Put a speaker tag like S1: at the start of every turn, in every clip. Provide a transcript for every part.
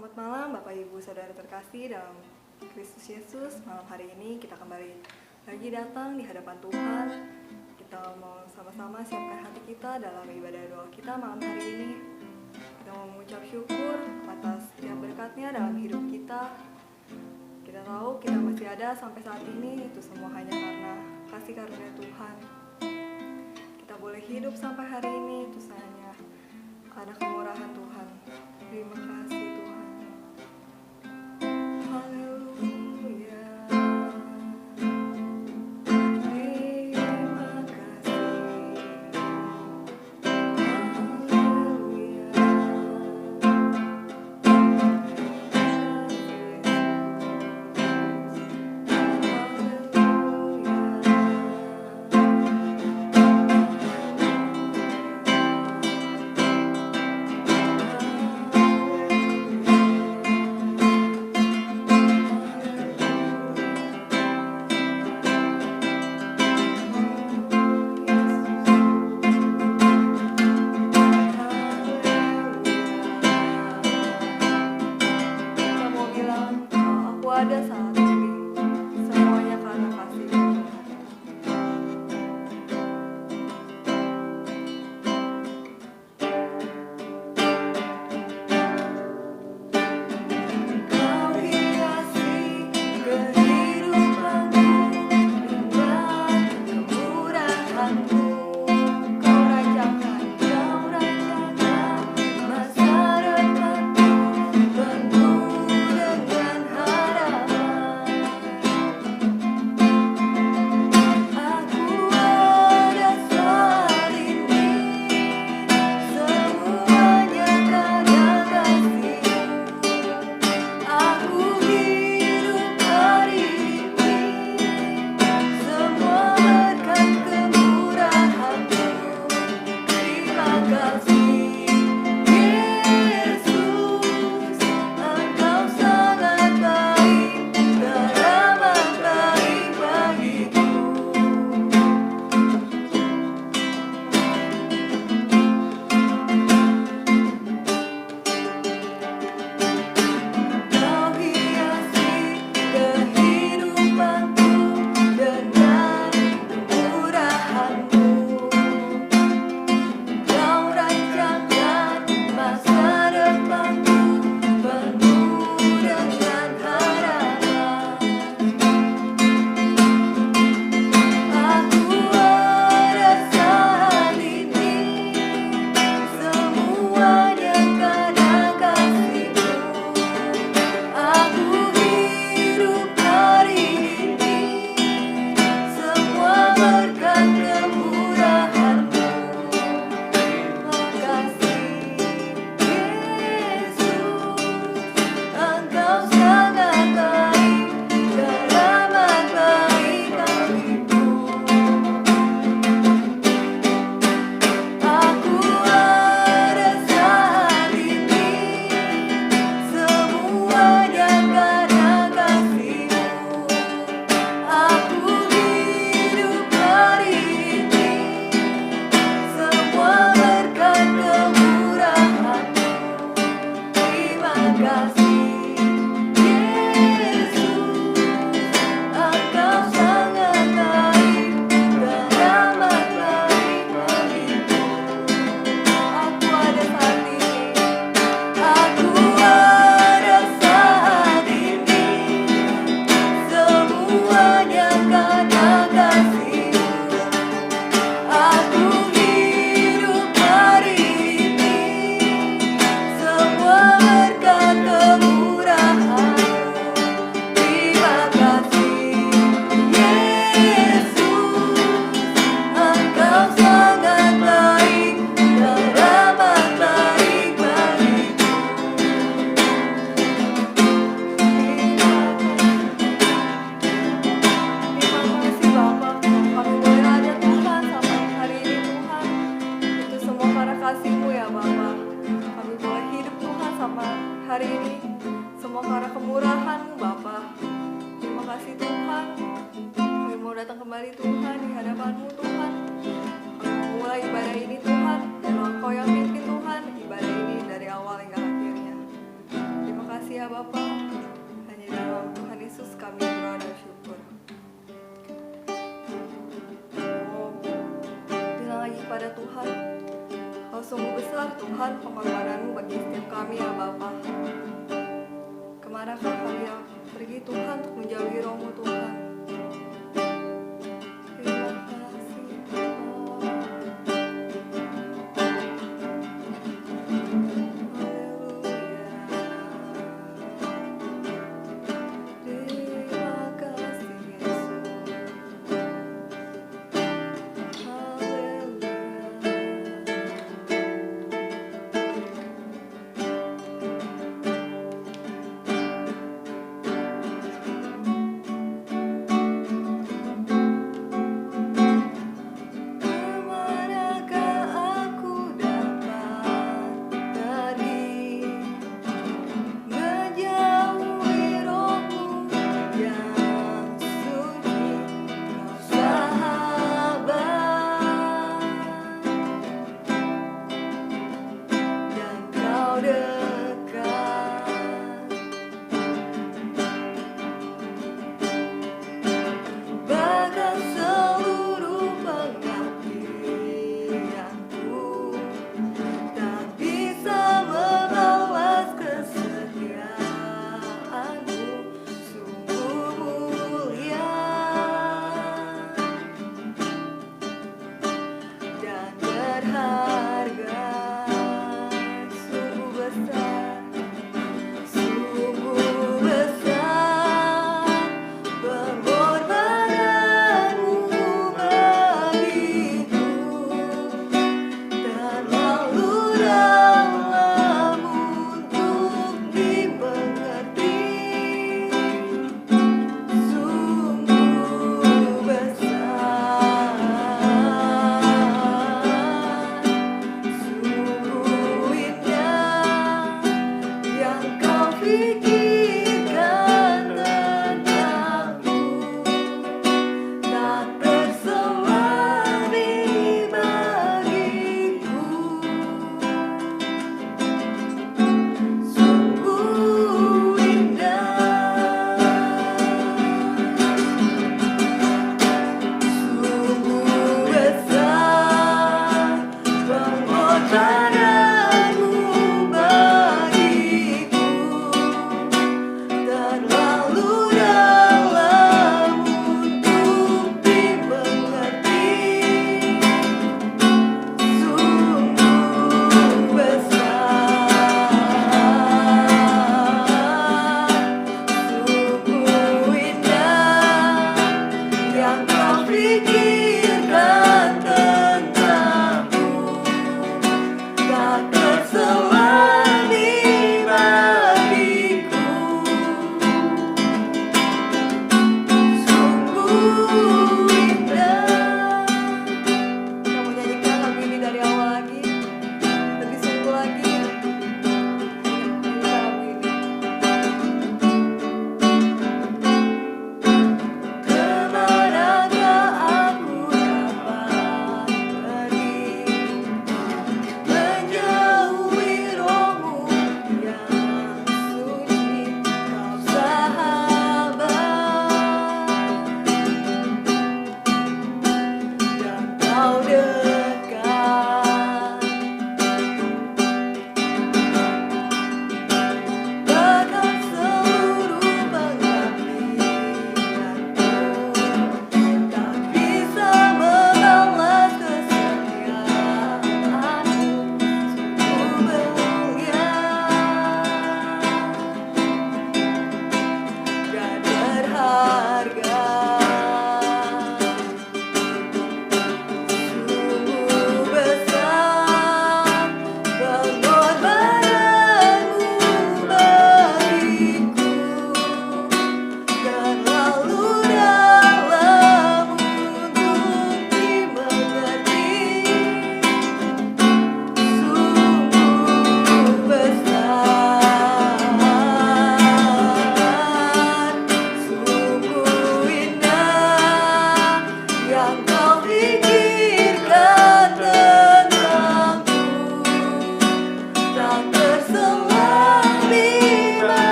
S1: Selamat malam Bapak Ibu Saudara terkasih dalam Kristus Yesus. Malam hari ini kita kembali lagi datang di hadapan Tuhan. Kita mau sama-sama siapkan hati kita dalam ibadah doa kita malam hari ini. Kita mau mengucap syukur atas setiap berkatnya dalam hidup kita. Kita tahu kita masih ada sampai saat ini, itu semua hanya karena kasih karunia Tuhan. Kita boleh hidup sampai hari ini, itu hanya karena kemurahan Tuhan. Terima kasih Tuhan. Haleluya. Terima kasih. Ada saat ini, semuanya karena kasih Tuhan. Kau hiasi kehidupanku dengan kemurahan-Mu. Kau rancangkan masa depanku penuh dengan harapan. Aku ada saat ini, semuanya karena kasih-Mu. Aku hidup hari ini, semua berkat kemurahan-Mu. Terima kasih Yesus, Engkau sangat baik, teramat baik bagiku. Kau hiasi kehidupanku dengan kemurahan-Mu. Kau rancangkan masa depanku penuh dengan harapan. Aku ada saat ini, semuanya karena kasih-Mu. Aku hidup hari ini, semua berkat kemurahan-Mu. Terima kasih Yesus, Engkau sangat baik, teramat baik bagiku. Aku ada saat ini, semuanya karena kasih-Mu. Aku hidup hari ini, semua berkat kemurahan-Mu. Terima kasih Yesus, Engkau sangat baik, teramat baik bagiku. Aku ada saat ini, aku ada saat ini, semuanya karena kasih-Mu. Aku hidup hari ini, semua berkat kemurahan-Mu. Terima kasih Yesus, Engkau sangat baik, teramat baik bagiku. Terima kasih Bapa, kami boleh ada Tuhan sampai hari ini Tuhan. Itu semua karena kasih-Mu ya Bapa. Kami boleh hidup Tuhan sampai hari ini, semua karena kemurahan-Mu Bapa. Terima kasih Tuhan. Kami mau datang kembali Tuhan di hadapan-Mu Tuhan. Kami mau mulai ibadah ini Tuhan, dan Engkau yang pimpin Tuhan ibadah ini dari awal hingga akhirnya. Terima kasih sungguh besar Tuhan pengorbananmu bagi setiap kami ya Bapa. Kemanakah kami yang pergi Tuhan untuk menjauhi rohmu Tuhan. Terima kasih Bapa.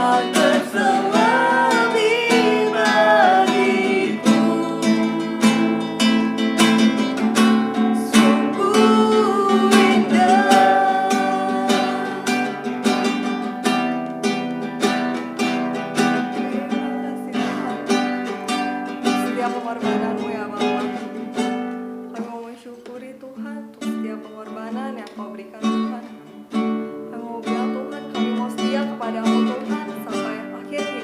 S1: Kau terselami bagiku, sungguh indah. Terima kasih Tuhan, setiap pengorbanan-Mu ya Bapa. Kami mau mensyukuri Tuhan untuk setiap pengorbanan yang Kau berikan Tuhan. Kami mau bilang Tuhan, kami mau setia kepadamu Tuhan sampai akhir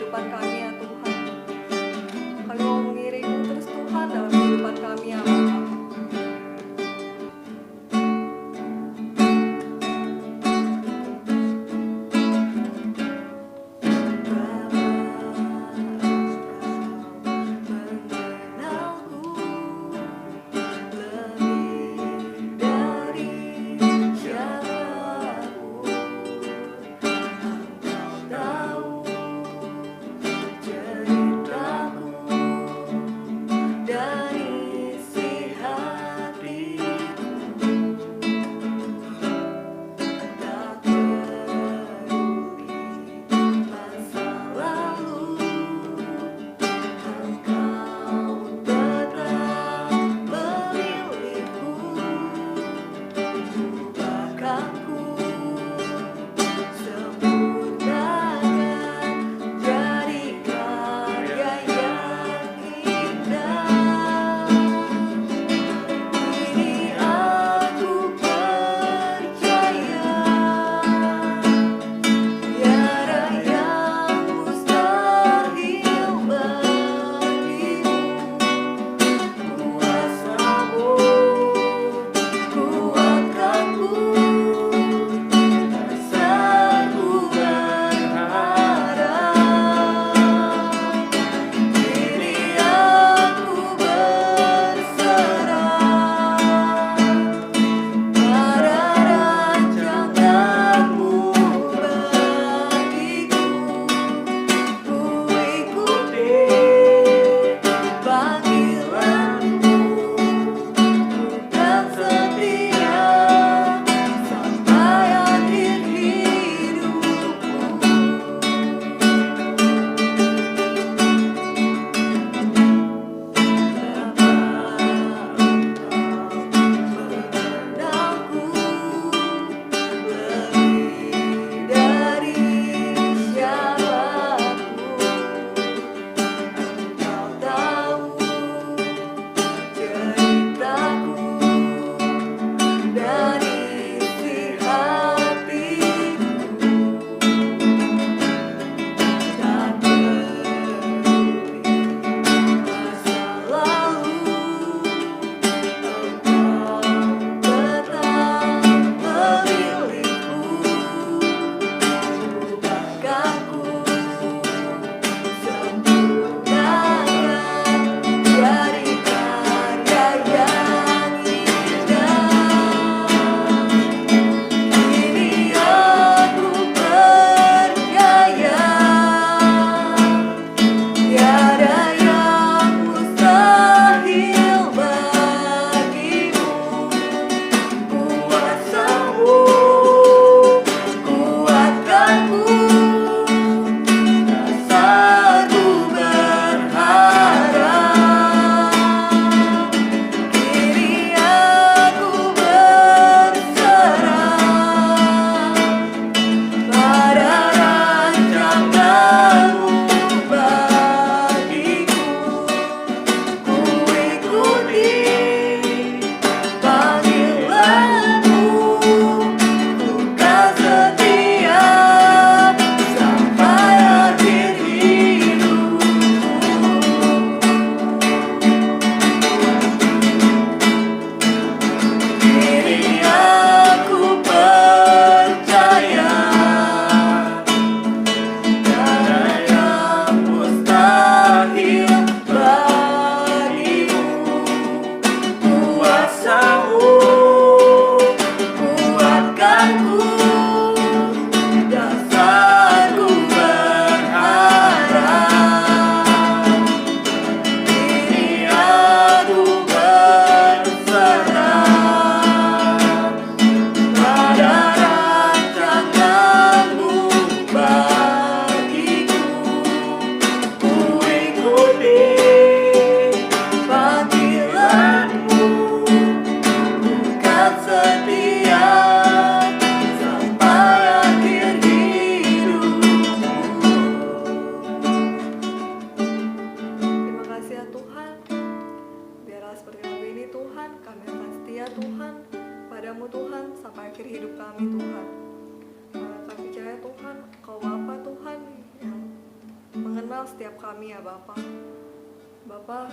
S1: mengenal setiap kami ya Bapa. Bapa,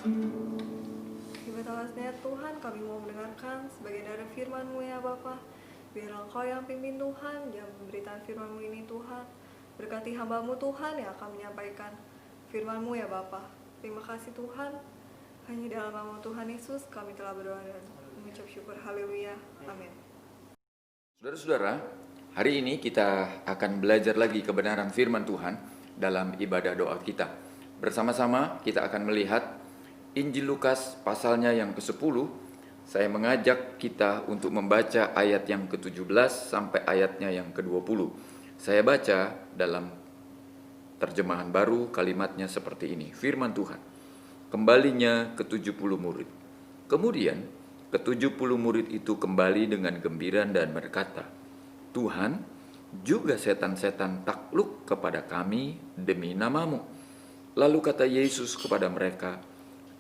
S1: di batasnya Tuhan kami mau mendengarkan sebagian dari firman-Mu ya Bapa. Biarlah Engkau yang pimpin Tuhan, yang memberikan firman-Mu ini Tuhan. Berkati hamba-Mu Tuhan yang akan menyampaikan firman-Mu ya Bapa. Terima kasih Tuhan. Hanya dalam nama Tuhan Yesus kami telah berdoa dan mengucap syukur. Haleluya. Amin.
S2: Saudara-saudara, hari ini kita akan belajar lagi kebenaran firman Tuhan dalam ibadah doa kita. Bersama-sama kita akan melihat Injil Lukas pasalnya yang ke-10. Saya mengajak kita untuk membaca ayat yang ke-17 sampai ayatnya yang ke-20. Saya baca dalam terjemahan baru, kalimatnya seperti ini. Firman Tuhan, kembalinya ke-70 murid. Kemudian ke-70 murid itu kembali dengan gembira dan berkata, Tuhan, juga setan-setan takluk kepada kami demi nama-Mu. Lalu kata Yesus kepada mereka,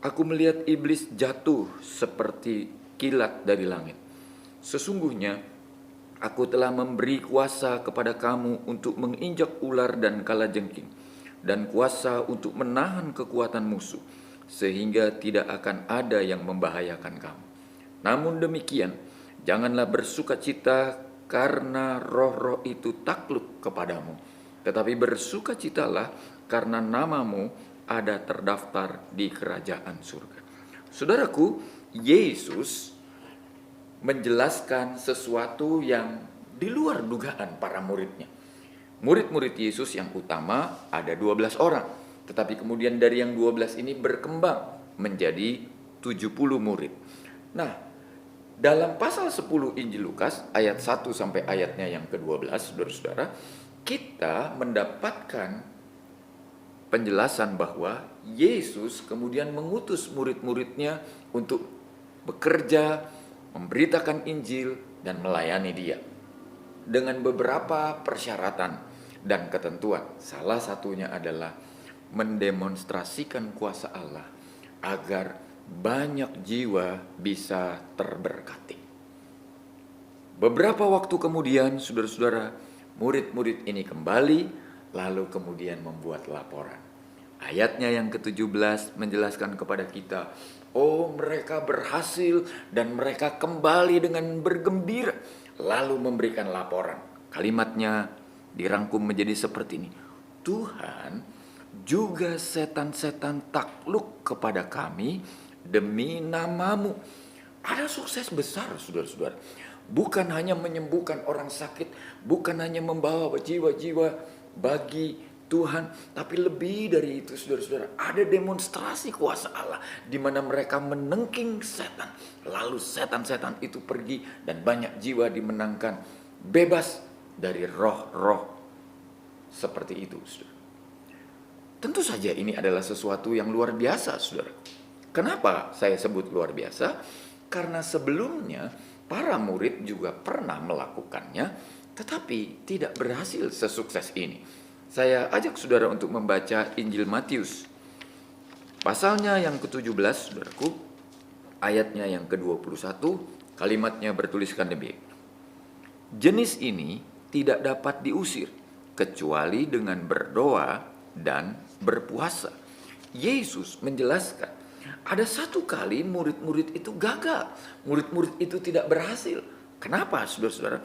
S2: Aku melihat iblis jatuh seperti kilat dari langit. Sesungguhnya aku telah memberi kuasa kepada kamu untuk menginjak ular dan kalajengking, dan kuasa untuk menahan kekuatan musuh, sehingga tidak akan ada yang membahayakan kamu. Namun demikian, janganlah bersukacita karena roh-roh itu takluk kepadamu, tetapi bersukacitalah karena namamu ada terdaftar di kerajaan surga. Saudaraku, Yesus menjelaskan sesuatu yang di luar dugaan para muridnya. Murid-murid Yesus yang utama ada 12 orang, tetapi kemudian dari yang 12 ini berkembang menjadi 70 murid. Nah, dalam pasal 10 Injil Lukas ayat 1 sampai ayatnya yang ke-12, saudara-saudara, kita mendapatkan penjelasan bahwa Yesus kemudian mengutus murid-muridnya untuk bekerja, memberitakan Injil, dan melayani Dia dengan beberapa persyaratan dan ketentuan. Salah satunya adalah mendemonstrasikan kuasa Allah agar banyak jiwa bisa terberkati. Beberapa waktu kemudian, saudara-saudara, murid-murid ini kembali, lalu kemudian membuat laporan. Ayatnya yang ke-17 menjelaskan kepada kita, oh mereka berhasil dan mereka kembali dengan bergembira, lalu memberikan laporan. Kalimatnya dirangkum menjadi seperti ini. Tuhan, juga setan-setan takluk kepada kami demi nama-Mu. Ada sukses besar, saudara-saudara. Bukan hanya menyembuhkan orang sakit, bukan hanya membawa jiwa-jiwa bagi Tuhan, tapi lebih dari itu, saudara-saudara, ada demonstrasi kuasa Allah di mana mereka menengking setan. Lalu setan-setan itu pergi dan banyak jiwa dimenangkan, bebas dari roh-roh seperti itu, saudara. Tentu saja ini adalah sesuatu yang luar biasa, saudara. Kenapa saya sebut luar biasa? Karena sebelumnya para murid juga pernah melakukannya, tetapi tidak berhasil sesukses ini. Saya ajak saudara untuk membaca Injil Matius. Pasalnya yang ke-17, saudaraku, ayatnya yang ke-21, kalimatnya bertuliskan demikian. Jenis ini tidak dapat diusir, kecuali dengan berdoa dan berpuasa. Yesus menjelaskan, ada satu kali murid-murid itu gagal. Murid-murid itu tidak berhasil. Kenapa, saudara-saudara?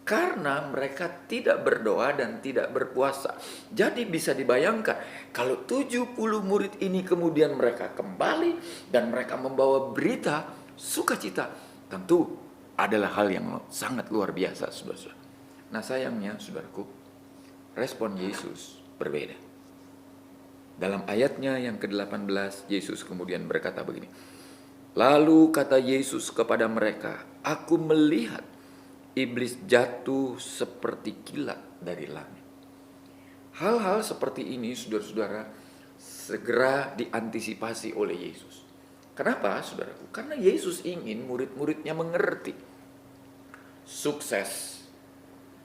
S2: Karena mereka tidak berdoa dan tidak berpuasa. Jadi bisa dibayangkan, kalau 70 murid ini kemudian mereka kembali dan mereka membawa berita sukacita, tentu adalah hal yang sangat luar biasa, saudara-saudara. Nah sayangnya, saudaraku, respon Yesus berbeda. Dalam ayatnya yang ke-18, Yesus kemudian berkata begini. Lalu kata Yesus kepada mereka, Aku melihat iblis jatuh seperti kilat dari langit. Hal-hal seperti ini, saudara-saudara, segera diantisipasi oleh Yesus. Kenapa, saudaraku? Karena Yesus ingin murid-muridnya mengerti. Sukses,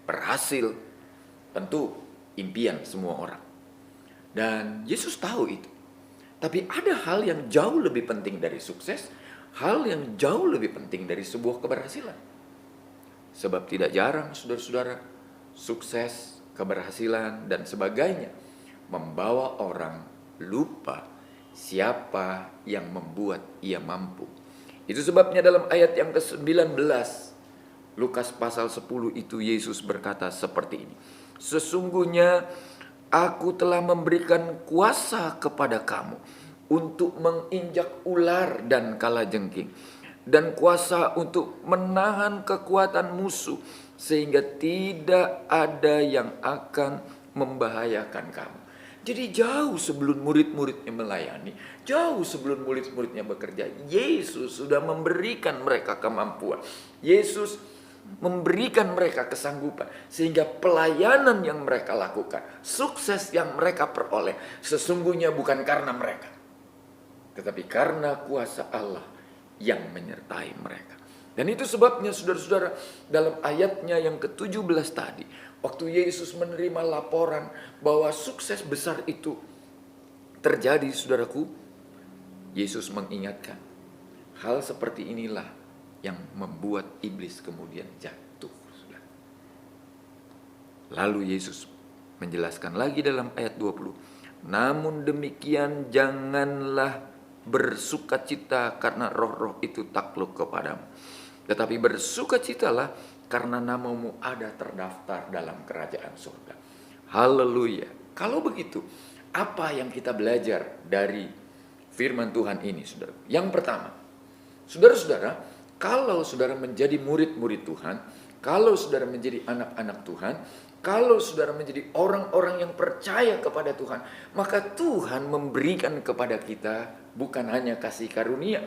S2: berhasil, tentu impian semua orang. Dan Yesus tahu itu. Tapi ada hal yang jauh lebih penting dari sukses, hal yang jauh lebih penting dari sebuah keberhasilan. Sebab tidak jarang, saudara-saudara, sukses, keberhasilan, dan sebagainya membawa orang lupa siapa yang membuat ia mampu. Itu sebabnya dalam ayat yang ke-19 Lukas pasal 10 itu Yesus berkata seperti ini. Sesungguhnya aku telah memberikan kuasa kepada kamu untuk menginjak ular dan kalajengking, dan kuasa untuk menahan kekuatan musuh, sehingga tidak ada yang akan membahayakan kamu. Jadi jauh sebelum murid-muridnya melayani, jauh sebelum murid-muridnya bekerja, Yesus sudah memberikan mereka kemampuan. Yesus memberikan mereka kesanggupan, sehingga pelayanan yang mereka lakukan, sukses yang mereka peroleh, sesungguhnya bukan karena mereka, tetapi karena kuasa Allah yang menyertai mereka. Dan itu sebabnya saudara-saudara, dalam ayatnya yang ke-17 tadi, waktu Yesus menerima laporan bahwa sukses besar itu terjadi, saudaraku, Yesus mengingatkan, hal seperti inilah yang membuat iblis kemudian jatuh. Lalu Yesus menjelaskan lagi dalam ayat 20. Namun demikian janganlah bersukacita karena roh-roh itu takluk kepadamu, tetapi bersukacitalah karena namamu ada terdaftar dalam kerajaan surga. Haleluya. Kalau begitu, apa yang kita belajar dari firman Tuhan ini, saudara? Yang pertama, saudara-saudara, kalau saudara menjadi murid-murid Tuhan, kalau saudara menjadi anak-anak Tuhan, kalau saudara menjadi orang-orang yang percaya kepada Tuhan, maka Tuhan memberikan kepada kita bukan hanya kasih karunia.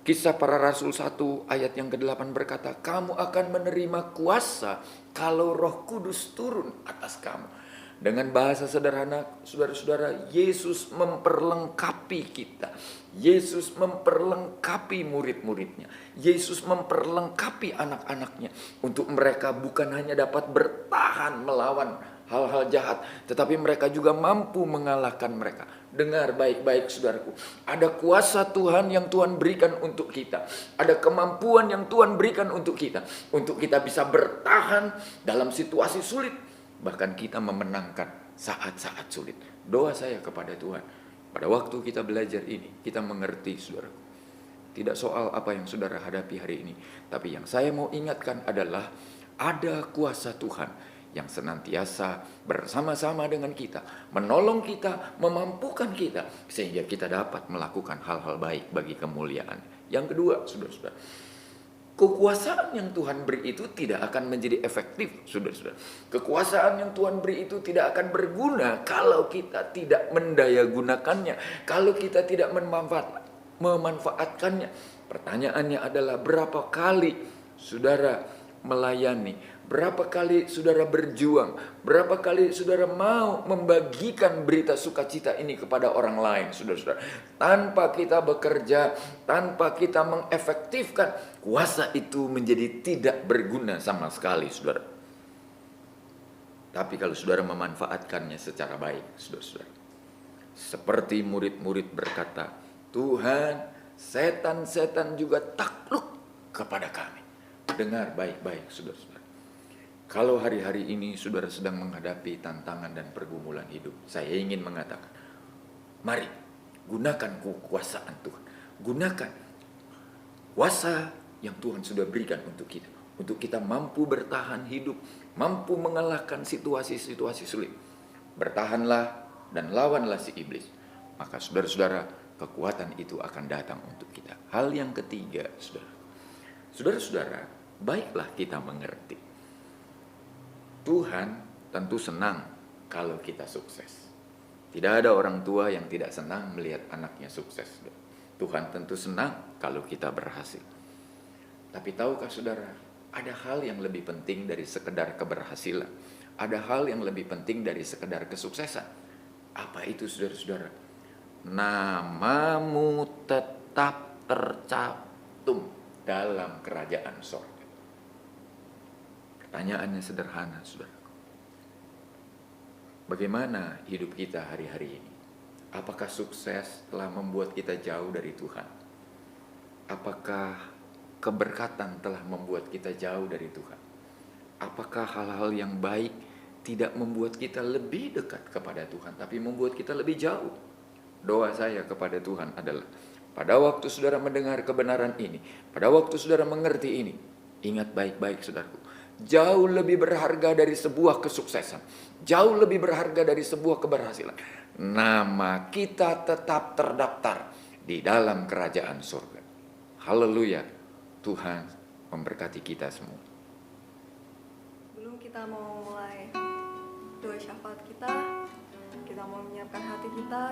S2: Kisah Para Rasul 1 ayat yang ke-8 berkata, kamu akan menerima kuasa kalau Roh Kudus turun atas kamu. Dengan bahasa sederhana, saudara-saudara, Yesus memperlengkapi kita. Yesus memperlengkapi murid-muridnya. Yesus memperlengkapi anak-anaknya. Untuk mereka bukan hanya dapat bertahan melawan hal-hal jahat, tetapi mereka juga mampu mengalahkan mereka. Dengar baik-baik saudaraku, ada kuasa Tuhan yang Tuhan berikan untuk kita. Ada kemampuan yang Tuhan berikan untuk kita. Untuk kita bisa bertahan dalam situasi sulit. Bahkan kita memenangkan saat-saat sulit. Doa saya kepada Tuhan, pada waktu kita belajar ini, kita mengerti saudaraku. Tidak soal apa yang saudara hadapi hari ini, tapi yang saya mau ingatkan adalah ada kuasa Tuhan yang senantiasa bersama-sama dengan kita, menolong kita, memampukan kita, sehingga kita dapat melakukan hal-hal baik bagi kemuliaan. Yang kedua, saudara-saudara, kekuasaan yang Tuhan beri itu tidak akan menjadi efektif, saudara-saudara. Kekuasaan yang Tuhan beri itu tidak akan berguna kalau kita tidak mendayagunakannya, kalau kita tidak memanfaatkannya. Pertanyaannya adalah berapa kali saudara melayani, berapa kali saudara berjuang, berapa kali saudara mau membagikan berita sukacita ini kepada orang lain, saudara-saudara. Tanpa kita bekerja, tanpa kita mengefektifkan, kuasa itu menjadi tidak berguna sama sekali, saudara. Tapi kalau saudara memanfaatkannya secara baik, saudara-saudara, seperti murid-murid berkata, Tuhan, setan-setan juga takluk kepada kami. Dengar baik-baik, saudara-saudara. Kalau hari-hari ini saudara sedang menghadapi tantangan dan pergumulan hidup, saya ingin mengatakan, mari gunakan kekuasaan Tuhan. Gunakan kuasa yang Tuhan sudah berikan untuk kita. Untuk kita mampu bertahan hidup, mampu mengalahkan situasi-situasi sulit. Bertahanlah dan lawanlah si iblis. Maka saudara-saudara, kekuatan itu akan datang untuk kita. Hal yang ketiga, saudara-saudara, baiklah kita mengerti. Tuhan tentu senang kalau kita sukses. Tidak ada orang tua yang tidak senang melihat anaknya sukses. Tuhan tentu senang kalau kita berhasil. Tapi tahukah saudara, ada hal yang lebih penting dari sekedar keberhasilan. Ada hal yang lebih penting dari sekedar kesuksesan. Apa itu, saudara-saudara? Namamu tetap tercantum dalam kerajaan sorga. Pertanyaannya sederhana, saudara. Bagaimana hidup kita hari-hari ini? Apakah sukses telah membuat kita jauh dari Tuhan? Apakah keberkatan telah membuat kita jauh dari Tuhan? Apakah hal-hal yang baik tidak membuat kita lebih dekat kepada Tuhan, tapi membuat kita lebih jauh. Doa saya kepada Tuhan adalah, pada waktu saudara mendengar kebenaran ini, pada waktu saudara mengerti ini, ingat baik-baik saudaraku, jauh lebih berharga dari sebuah kesuksesan, jauh lebih berharga dari sebuah keberhasilan. Nama kita tetap terdaftar di dalam kerajaan surga. Haleluya. Tuhan memberkati kita semua.
S1: Sebelum kita mau mulai doa syafaat kita mau menyiapkan hati kita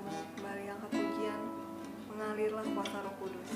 S1: mau kembali angkat pujian, mengalirlah kuasa Roh Kudus.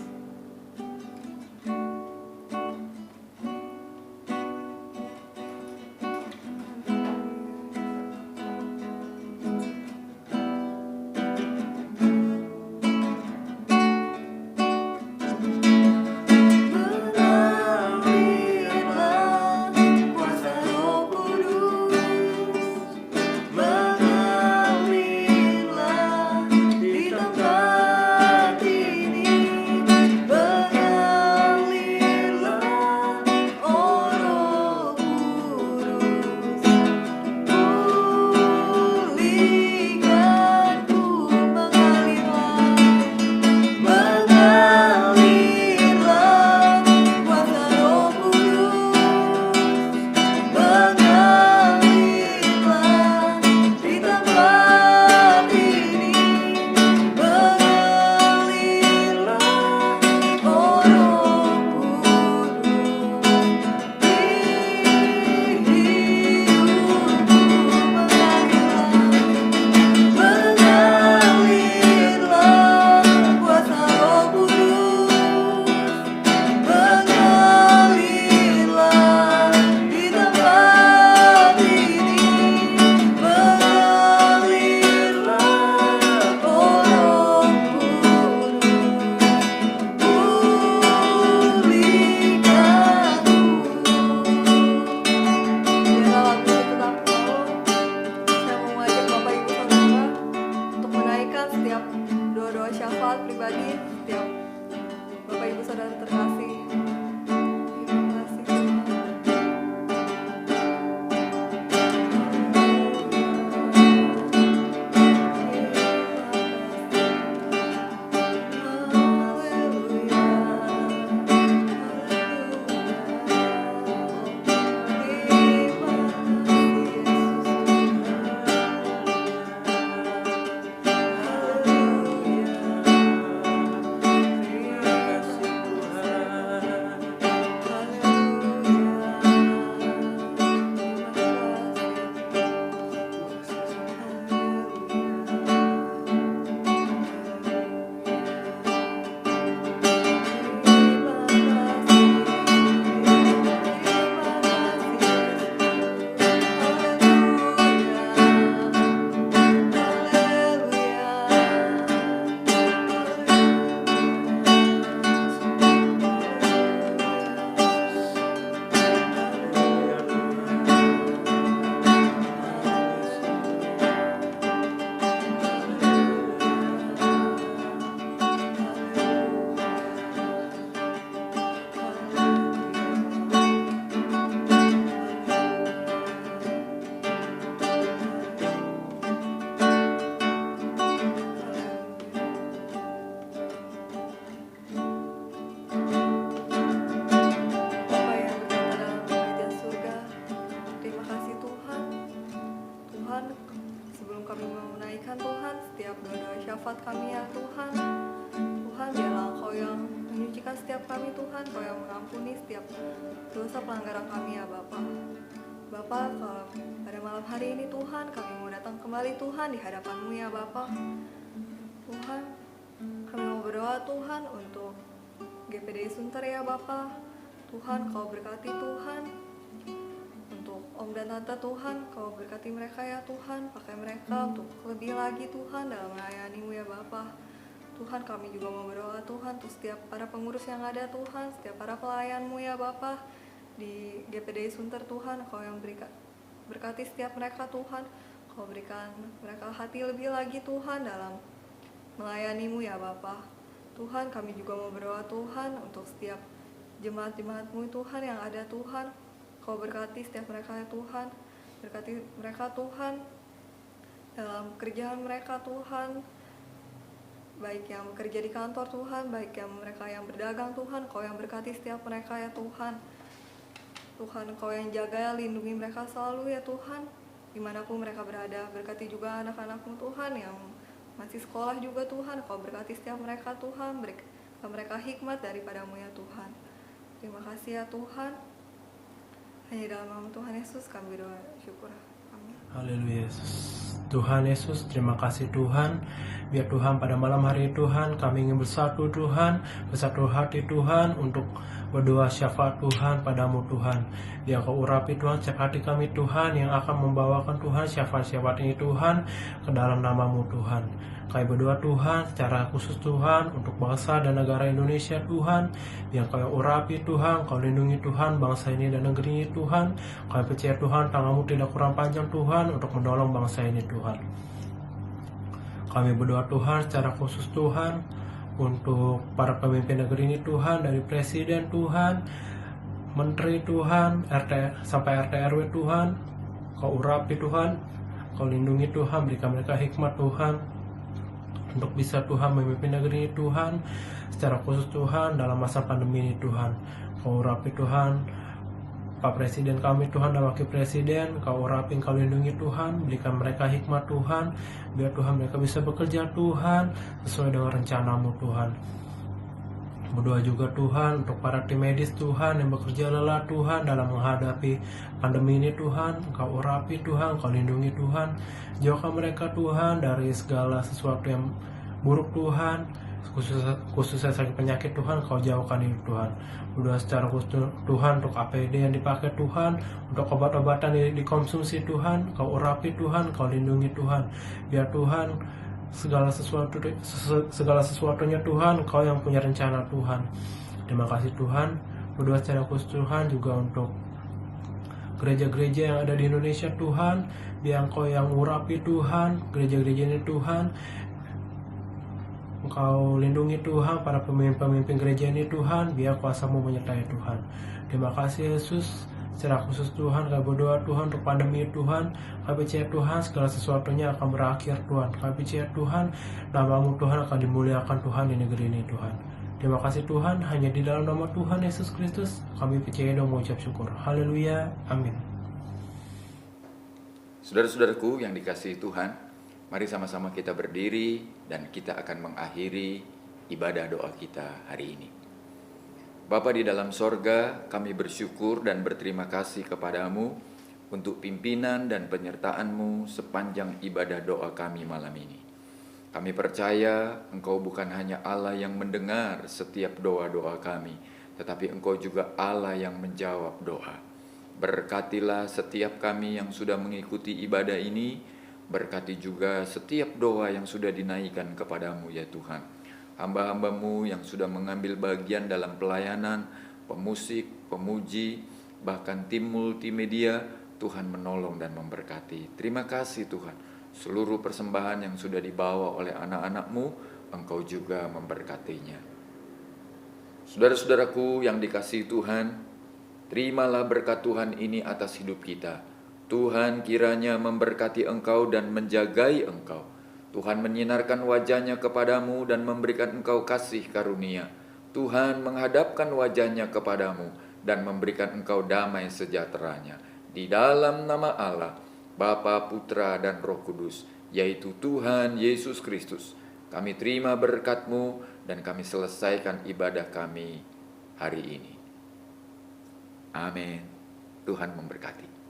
S1: syafaat kami ya Tuhan. Tuhan, biarlah Engkau yang menyucikan setiap kami Tuhan, Engkau yang mengampuni setiap dosa pelanggaran kami ya Bapa. Bapa, kalau pada malam hari ini Tuhan, kami mau datang kembali Tuhan di hadapan-Mu ya Bapa. Tuhan, kami mau berdoa Tuhan untuk GPD Sunter ya Bapa. Tuhan, Kau berkati Tuhan. Untuk Om dan Tante Tuhan, Kau berkati mereka ya Tuhan. Pakai mereka untuk lebih lagi Tuhan dalam melayani-Mu ya Bapa. Tuhan, kami juga mau berdoa Tuhan untuk setiap para pengurus yang ada Tuhan, setiap para pelayan-Mu ya Bapa. Di GPD Sunter Tuhan, Kau yang berkati setiap mereka Tuhan. Kau berikan mereka hati lebih lagi Tuhan dalam melayani-Mu ya Bapa. Tuhan, kami juga mau berdoa Tuhan untuk setiap jemaat-jemaat-Mu Tuhan yang ada Tuhan. Kau berkati setiap mereka ya Tuhan. Berkati mereka Tuhan dalam pekerjaan mereka Tuhan, baik yang bekerja di kantor Tuhan, baik yang mereka yang berdagang Tuhan. Kau yang berkati setiap mereka ya Tuhan. Tuhan, Kau yang jaga, lindungi mereka selalu ya Tuhan, dimanapun mereka berada. Berkati juga anak-anak-Mu Tuhan yang masih sekolah juga Tuhan. Kau berkati setiap mereka Tuhan, berikan mereka hikmat daripada-Mu ya Tuhan. Terima kasih ya Tuhan. Hanya dalam nama Tuhan Yesus kami berdoa syukur. Amin.
S3: Haleluya Yesus. Tuhan Yesus, terima kasih Tuhan. Biar Tuhan pada malam hari Tuhan kami ingin bersatu Tuhan, bersatu hati Tuhan untuk berdoa syafaat Tuhan padamu Tuhan. Biar Kau urapi Tuhan setiap hati kami Tuhan yang akan membawakan Tuhan syafaat-syafaat ini Tuhan ke dalam nama-Mu Tuhan. Kami berdoa Tuhan secara khusus Tuhan untuk bangsa dan negara Indonesia Tuhan. Biar Kau urapi Tuhan, Kau lindungi Tuhan bangsa ini dan negeri ini Tuhan. Kami percaya Tuhan tangan-Mu tidak kurang panjang Tuhan untuk menolong bangsa ini Tuhan. Kami berdoa Tuhan secara khusus Tuhan untuk para pemimpin negeri ini Tuhan, dari presiden Tuhan, menteri Tuhan, RT sampai RT RW Tuhan. Kau urapi Tuhan, Kau lindungi Tuhan, berikan mereka hikmat Tuhan untuk bisa Tuhan memimpin negeri ini Tuhan, secara khusus Tuhan dalam masa pandemi ini Tuhan. Kau urapi Tuhan Pak Presiden kami Tuhan dan Wakil Presiden. Kau urapi, Kau lindungi Tuhan, berikan mereka hikmat Tuhan, biar Tuhan mereka bisa bekerja Tuhan sesuai dengan rencana-Mu Tuhan. Berdoa juga Tuhan untuk para tim medis Tuhan yang bekerja lelah Tuhan dalam menghadapi pandemi ini Tuhan. Kau urapi Tuhan, Kau lindungi Tuhan, jauhkan mereka Tuhan dari segala sesuatu yang buruk Tuhan, khususnya sakit penyakit Tuhan. Kau jauhkan ini Tuhan. Berdoa secara khusus Tuhan untuk APD yang dipakai Tuhan, untuk obat-obatan yang dikonsumsi Tuhan. Kau urapi Tuhan, Kau lindungi Tuhan, biar Tuhan segala sesuatunya Tuhan Kau yang punya rencana Tuhan. Terima kasih Tuhan. Berdoa secara khusus Tuhan juga untuk gereja-gereja yang ada di Indonesia Tuhan, biar Kau yang urapi Tuhan gereja-gereja ini Tuhan. Engkau lindungi Tuhan para pemimpin gereja ini Tuhan, biar kuasa-Mu menyertai Tuhan. Terima kasih Yesus. Secara khusus Tuhan kami berdoa Tuhan untuk pandemi Tuhan. Kami percaya Tuhan segala sesuatunya akan berakhir Tuhan. Kami percaya Tuhan nama-Mu Tuhan akan dimuliakan Tuhan di negeri ini Tuhan. Terima kasih Tuhan, hanya di dalam nama Tuhan Yesus Kristus kami percaya dan mengucap syukur. Haleluya, amin.
S2: Saudara-saudaraku yang dikasihi Tuhan, mari sama-sama kita berdiri dan kita akan mengakhiri ibadah doa kita hari ini. Bapa di dalam sorga, kami bersyukur dan berterima kasih kepadamu untuk pimpinan dan penyertaan-Mu sepanjang ibadah doa kami malam ini. Kami percaya Engkau bukan hanya Allah yang mendengar setiap doa-doa kami, tetapi Engkau juga Allah yang menjawab doa. Berkatilah setiap kami yang sudah mengikuti ibadah ini, berkati juga setiap doa yang sudah dinaikkan kepadamu ya Tuhan. Hamba-hamba-Mu yang sudah mengambil bagian dalam pelayanan, pemusik, pemuji, bahkan tim multimedia, Tuhan menolong dan memberkati. Terima kasih Tuhan. Seluruh persembahan yang sudah dibawa oleh anak-anak-Mu, Engkau juga memberkatinya. Saudara-saudaraku yang dikasihi Tuhan, terimalah berkat Tuhan ini atas hidup kita. Tuhan kiranya memberkati engkau dan menjagai engkau. Tuhan menyinarkan wajah-Nya kepadamu dan memberikan engkau kasih karunia. Tuhan menghadapkan wajah-Nya kepadamu dan memberikan engkau damai sejahtera-Nya. Di dalam nama Allah, Bapa, Putra, dan Roh Kudus, yaitu Tuhan Yesus Kristus, kami terima berkat-Mu dan kami selesaikan ibadah kami hari ini. Amin. Tuhan memberkati.